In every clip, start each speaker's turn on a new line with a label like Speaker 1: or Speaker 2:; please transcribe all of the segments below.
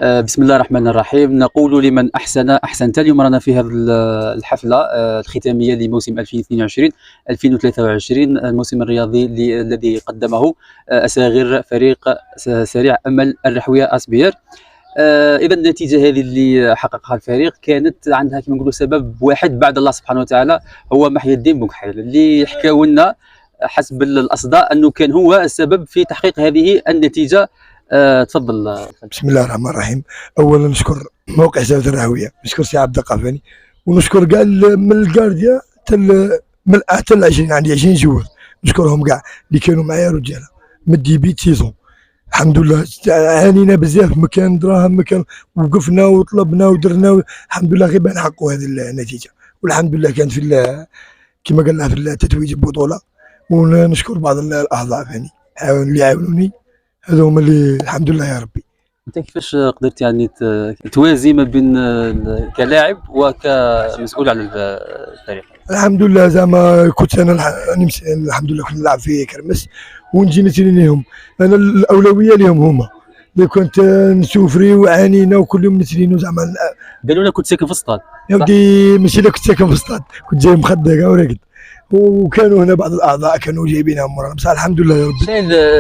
Speaker 1: بسم الله الرحمن الرحيم. نقول لمن أحسن أحسنت. اليوم رانا في هذه الحفلة الختامية لموسم 2022-2023، الموسم الرياضي الذي قدمه أساغر فريق سريع أمل الرحوية أسبير. إذا النتيجة هذه اللي حققها الفريق كانت عندها كما نقولوا سبب واحد بعد الله سبحانه وتعالى، هو محي الدين بوكحيل اللي حكاو لنا حسب الأصداء أنه كان هو السبب في تحقيق هذه النتيجة. تفضل.
Speaker 2: بسم الله الرحمن الرحيم. اولا نشكر موقع زاويه الرهويه، نشكر سي عبد القافاني، ونشكر كاع من الكارديا من 20 عندي 20 جوار، نشكرهم كاع اللي كانوا معايا رجاله من الديبيت سيزون. الحمد لله عانينا بزاف، ما كان دراهم، ما كان، وقفنا وطلبنا ودرنا، الحمد لله غير نحققوا هذه النتيجه، والحمد لله كانت في كما قلنا في تتويج البطوله. ونشكر بعض الاعضاء ثاني اللي عاونوني، هذا هما اللي الحمد لله يا ربي.
Speaker 1: انت كيفاش قدرت يعني توازي ما بين كلاعب وكمسؤول على الفريق؟
Speaker 2: الحمد لله زعما كنت انا الحمد لله كنت نلعب في كرمس ونجي نتريني لهم، انا الاولويه لهم هما، اللي كنت نسوفري وعانينا وكل يوم نترينو. زعما
Speaker 1: قالوا لنا كنت ساكن في السطاد
Speaker 2: يا ودي، ماشي انا كنت ساكن في السطاد، كنت جاي مخدة كاع وراقد، وكانوا هنا بعض الاعضاء كانوا جايبينها مورانا، بصح الحمد لله يا ربي.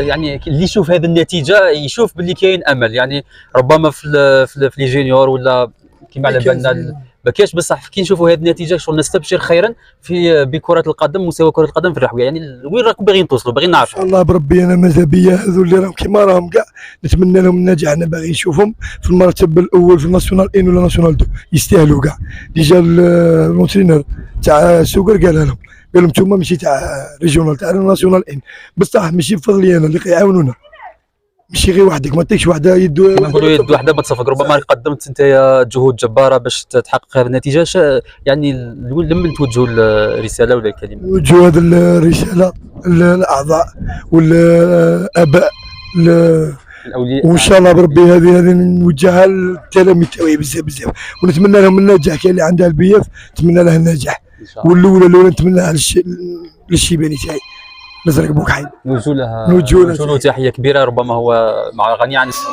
Speaker 1: يعني اللي يشوف هذه النتيجه يشوف باللي كاين امل، يعني ربما في لي جونيور ولا كيما على بالنا ما كاينش، بصح كي نشوفوا هذه النتيجه شغل نستبشر خيرا في بكره القدم، مستوى كره القدم في الرحويه. يعني وين راكم باغيين توصلوا؟ باغيين نعرفوا.
Speaker 2: ان شاء الله بربي، انا ماذا بيا هذو اللي راهم كيما راهم كاع نتمنى لهم النجاح، انا باغي نشوفهم في المرتب الاول في الناسيونال ان ولا ناسيونال دو، يستاهلوا كاع. ديجا المونترينور تاع السوكر قالها لهم، قال لهم نتوما ماشي تاع ريجيونال، تاع ناسيونال ان، بصح ماشي بفضلي انا اللي يعاونونا، ماشي غير وحدك، ما تعطيكش وحده يد،
Speaker 1: نقولوا يد وحده ما تصفق. ربما قدمت انت جهود جباره باش تحقق هذه النتيجه، يعني لمن توجهوا الرساله ولا الكلمه؟
Speaker 2: نوجهوا هذه الرساله الاعضاء والاباء
Speaker 1: الاولياء،
Speaker 2: وان شاء الله بربي هذه نوجهها للتلاميذ تاعي بزاف بزاف، ونتمنى لهم النجاح. كاين اللي عندها البياف نتمنى لها النجاح، والاولى نتمنى لها للشيباني تاعي نزرق بوكحيل،
Speaker 1: نوجهوا له تحيه كبيره، ربما هو مع غني عن السن.